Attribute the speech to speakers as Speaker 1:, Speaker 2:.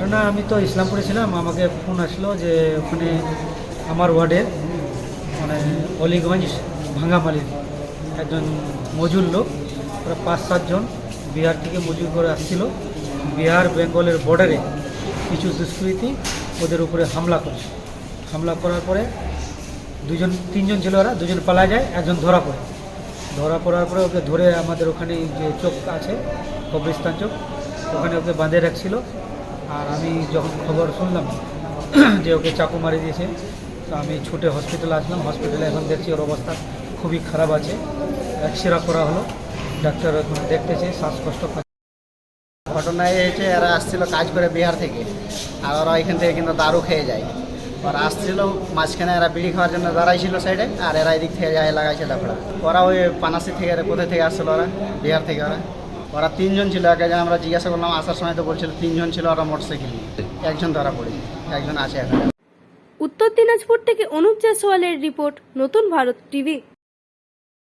Speaker 1: ঘটনা আমি তো ইসলামপুরে ছিলাম, আমাকে ফোন আসলো যে ওখানে আমার ওয়ার্ডের মানে অলিগঞ্জ ভাঙ্গামালির একজন মজুর লোক, ওরা 5-7 জন বিহার থেকে মজুর করে আসছিল। বিহার বেঙ্গলের বর্ডারে কিছু দুষ্কৃতী ওদের উপরে হামলা করে। হামলা করার পরে 3জন ছিল, ওরা 2জন পালা যায়, একজন ধরা পড়ার পরে ওকে ধরে আমাদের ওখানে যে চোক আছে কবরস্থান চোক, ওখানে ওকে বাঁধে রাখছিল। আর আমি যখন খবর শুনলাম যে ওকে চাকু মারি দিয়েছে, তো আমি ছুটে হসপিটালে আসলাম। হসপিটালে এখন দেখছি ওর অবস্থা খুবই খারাপ আছে। এক্সরে করা হলো, ডাক্তার এখন দেখতেছে, শ্বাসকষ্ট পাচ্ছে।
Speaker 2: ঘটনা এই হয়েছে, এরা আসছিল কাজ করে বিহার থেকে, আর ওরা এখান থেকে কিন্তু দারু খেয়ে যায়। ওরা আসছিল মাঝখানে, এরা বিড়ি খাওয়ার জন্য দাঁড়াইছিল সাইডে, আর এরা এদিক থেকে যায় লাগাইছে দাফড়া। ওরা ওই পানাসি থেকে কোথায় থেকে আসছিল, ওরা বিহার থেকে। ওরা 3জন ছিল। আগে আমরা জিজ্ঞাসা করলাম আসার সময়, তো বলছিল 3জন ছিল, ওরা মোটরসাইকেল নিয়ে। একজন ধরা পড়ে, একজন আছে এখন।
Speaker 3: উত্তর দিনাজপুর থেকে অনুপ জয়সওয়ালের রিপোর্ট, নতুন ভারত টিভি।